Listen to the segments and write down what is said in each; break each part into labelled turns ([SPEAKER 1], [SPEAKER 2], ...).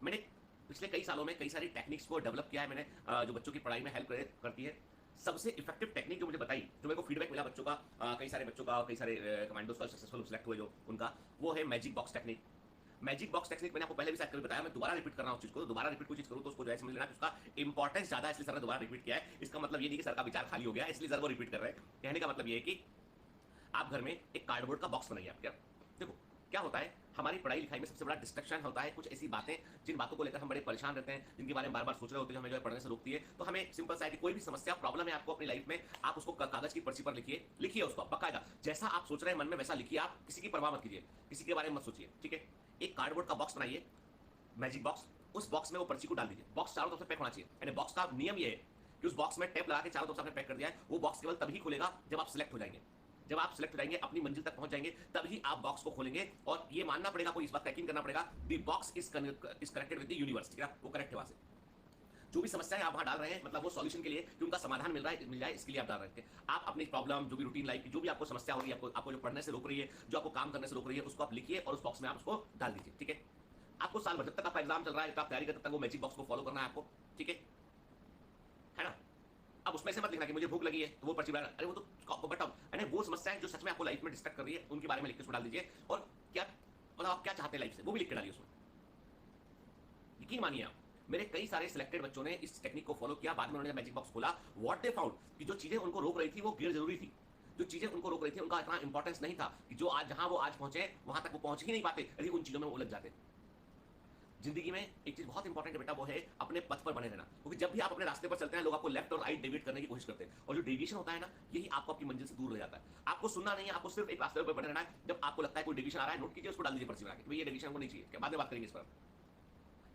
[SPEAKER 1] मैंने पिछले कई सालों में कई सारी टेक्निक्स को डेवलप किया है मैंने, जो बच्चों की पढ़ाई में हेल्प करती है। सबसे इफेक्टिव टेक्निक जो मुझे बताई, जो मेरे को फीडबैक मिला बच्चों का, कई सारे बच्चों का, कई सारे कमांडोज का सक्सेसफुल सिलेक्ट हुए जो उनका, वो है magic box technique. Magic box technique मैंने आपको पहले भी शायद कभी बताया, मैं दोबारा रिपीट कर रहा हूँ चीज को, तो दोबारा रिपीट कोई चीज करूँ तो उसको जो है समझ लेना कि उसका इंपॉर्टेंस ज्यादा है, इसलिए सर ने दोबारा रिपीट किया है। इसका मतलब ये नहीं कि सर का विचार खाली हो गया है इसलिए सर वो रिपीट कर रहे हैं। कहने का मतलब ये है कि आप घर में एक कार्डबोर्ड का बॉक्स बनाइए। आप क्या देखो, क्या होता है हमारी पढ़ाई लिखाई में सबसे बड़ा डिस्ट्रक्शन होता है कुछ ऐसी बातें, जिन बातों को लेकर हम बड़े परेशान रहते हैं, जिनके बारे में बार बार सोच रहे होते हैं, हमें जो है पढ़ने से रोकती है। तो हमें सिंपल सा है कि कोई भी समस्या प्रॉब्लम है आपको अपनी लाइफ में, आप उसको कागज की पर्ची पर लिखिए, लिखिए उसको बकायदा, जैसा आप सोच रहे हैं मन में वैसा लिखिए। आप किसी की परवाह मत कीजिए, किसी के बारे में मत सोचिए, ठीक है। एक कार्डबोर्ड का बॉक्स बनाइए, मैजिक बॉक्स, उस बॉक्स में वो पर्ची को डाल दीजिए। बॉक्स चारों तरफ से पैक होना चाहिए, यानी बॉक्स का नियम ये है कि उस बॉक्स में टेप लगा के चारों तरफ से आपने पैक कर दिया है। वो बॉक्स केवल तभी खुलेगा जब आप सिलेक्ट हो जाएंगे, जब आप सिलेक्ट हो जाएंगे, अपनी मंजिल तक पहुंच जाएंगे, तभी आप बॉक्स को खोलेंगे। और ये मानना पड़ेगा, कोई इस बात का यकीन करना पड़ेगा, the box is connected with the universe, ठीक है, वो करेक्ट है वहां से। जो भी समस्याएं आप वहां डाल रहे हैं, मतलब वो सॉल्यूशन के लिए कि उनका समाधान मिल जाए, इसके लिए आप डाल रहे हैं। आप अपनी प्रॉब्लम, जो भी रूटीन लाइफ की जो भी आपको समस्या हो रही है, आपको जो पढ़ने से रोक रही है, जो आपको काम करने से रोक रही है, उसको आप लिखिए और उस बॉक्स में आप उसको डाल दीजिए, ठीक है। आपको साल भर जब तक आपका एग्जाम चल रहा है, जब आप तैयारी करते तब तक वो मैजिक बॉक्स को फॉलो करना है आपको, ठीक है ना। अब उसमें से मत लिखना कि मुझे भूख लगी है तो वो पर्ची बना, अरे वो तो बट यानी वो समस्याएं जो सच में आपको लाइफ में डिस्टर्ब कर रही है, उनके बारे में लिख के उसको डाल दीजिए। और क्या मतलब आप क्या चाहते हैं लाइफ से, वो भी लिख के डालिए उसमें। यकीन मानिए आप, मेरे कई सारे सिलेक्टेड बच्चों ने इस टेक्निक को फॉलो किया। बाद में उन्होंने मैजिक बॉक्स खोला, व्हाट दे फाउंड कि जो चीजें उनको रोक रही थी वो गैर जरूरी थी। जो चीजें उनको रोक रही थी उनका इतना इंपॉर्टेंस नहीं था कि जो आज जहां वो आज पहुंचे वहां तक वो पहुंच ही नहीं पाते यदि उन चीजों में वो उलझ जाते। जिंदगी में एक चीज बहुत इंपॉर्टेंट है बेटा, वो है अपने पथ पर बने रहना। क्योंकि जब भी आप अपने रास्ते पर चलते हैं, लोग आपको लेफ्ट और राइट डेविएट करने की कोशिश करते हैं, और जो डेविएशन होता है ना, यही आपको आपकी मंजिल से दूर ले जाता है। आपको सुनना नहीं है, आपको सिर्फ एक रास्ते पर बने रहना है। जब आपको लगता है कोई डेविएशन आ रहा है, नोट कीजिए, उसको डाल दीजिए पर्ची में आके, ये डेविएशन हमको नहीं चाहिए, क्या बाद में बात करेंगे इस पर।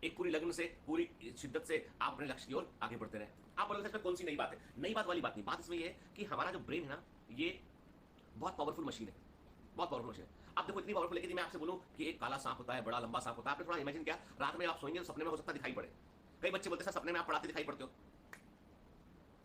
[SPEAKER 1] एक पूरी लगन से, पूरी शिद्दत से आप अपने लक्ष्य की ओर आगे बढ़ते रहे। आप बोलोगे इसमें कौन सी नई बात है? नई बात वाली बात नहीं, बात इसमें ये है कि हमारा जो ब्रेन है ना, ये बहुत पावरफुल मशीन है, बहुत पावरफुल मशीन है। अब देखो इतनी पावरफुल है कि मैं आपसे बोलूं कि एक काला सांप होता है, बड़ा लंबा सांप होता है, आपने थोड़ा इमेजिन किया, रात में आप सोएंगे तो सपने में हो सकता है दिखाई पड़े। कई बच्चे बोलते हैं सर सपने में आप पढ़ाते दिखाई पड़ते हो।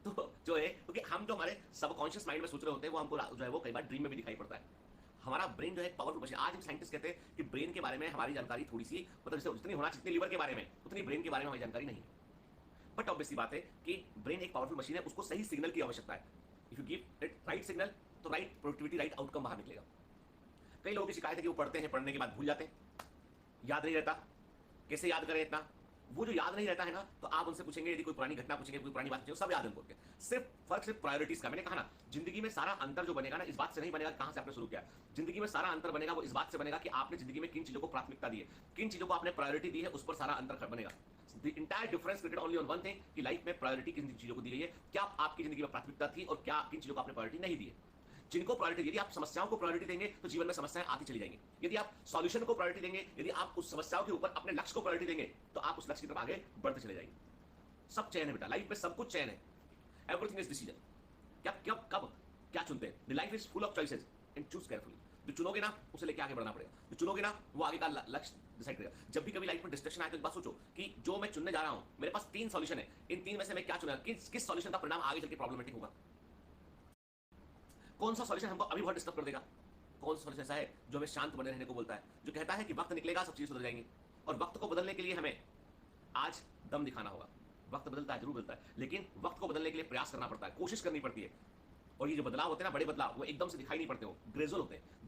[SPEAKER 1] तो जो है, क्योंकि हम जो हमारे सबकॉन्शियस माइंड में सोच रहे होते हैं, वो हमको जो है वो कई बार ड्रीम में भी दिखाई पड़ता है। हमारा ब्रेन जो है पावरफुल मशीन। आज हम साइंटिस्ट कहते हैं कि ब्रेन के बारे में हमारी जानकारी थोड़ी सी, मतलब जैसे जितनी होना चाहिए लीवर के बारे में, उतनी ब्रेन के बारे में हमारी जानकारी नहीं है। बट ऑब्वियसली बात है कि ब्रेन एक पावरफुल मशीन है, उसको सही सिग्नल की आवश्यकता है। If you give it write signal, तो राइट प्रोडक्टिविटी, राइट आउटकम बाहर निकलेगा। कई लोगों की शिकायत है कि वो पढ़ते हैं, पढ़ने के बाद भूल जाते हैं, याद नहीं रहता, कैसे याद करें इतना। वो जो याद नहीं रहता है ना, तो आप उनसे पूछेंगे, यदि कोई पुरानी घटना पूछेंगे, कोई पुरानी बात पूछेंगे, सब याद है उनको। सिर्फ प्रायोरिटीज का। मैंने कहा ना, जिंदगी में सारा अंतर जो बनेगा ना, इस बात से नहीं बनेगा कहां से आपने शुरू किया। जिंदगी में सारा अंतर बनेगा वो इस बात से बनेगा कि आपने जिंदगी में किन चीजों को प्राथमिकता दी है, किन चीजों को आपने प्रायोरिटी दी है, उस पर सारा अंतर बनेगा। The entire difference created only on one thing, कि लाइफ में प्रायोरिटी किन चीजों को दी गई है, क्या आपकी जिंदगी में प्राथमिकता थी और क्या किन चीजों को आपने प्रायोरिटी नहीं दी है। जिनको प्रायोरिटी, यदि आप समस्याओं को प्रायोरिटी देंगे तो जीवन में समस्याएं आती चली जाएंगी। यदि आप सॉल्यूशन को प्रायोरिटी देंगे, यदि आप उस समस्याओं के ऊपर अपने लक्ष्य को प्रायोरिटी देंगे, तो आप उस लक्ष्य की तरफ आगे बढ़ते चले जाएंगे। सब चयन है बेटा, लाइफ में सब कुछ चयन है। Everything is decision. क्या कब कब क्या चुनते हैं। The life is full of choices and choose carefully. जो चुनोगे ना, उसे लेके आगे बढ़ना पड़ेगा। जो चुनोगे ना, वो आगे का लक्ष्य डिसाइड करेगा। जब भी कभी लाइफ में डिस्ट्रक्शन आए तो एक बात सोचो कि जो मैं चुनने जा रहा हूं, मेरे पास 3 सॉल्यूशन है, इन 3 में से मैं क्या चुना, किस सॉल्यूशन का परिणाम आगे चल के प्रॉब्लमेटिक होगा। कौन सा सॉल्यूशन हमको अभी बहुत डिस्टर्ब कर देगा, कौन सा सॉल्यूशन ऐसा है जो हमें शांत बने रहने को बोलता है, जो कहता है कि वक्त निकलेगा, सब चीजें सुधर जाएंगी। और वक्त को बदलने के लिए हमें आज दम दिखाना होगा। वक्त बदलता है, जरूर बदलता है, लेकिन वक्त को बदलने के लिए प्रयास करना पड़ता है, कोशिश करनी पड़ती है। और ये जो बदलाव होते हैं ना, बड़े बदलाव, वो एकदम से दिखाई नहीं पड़ते, हो ग्रेजुअल होते हैं,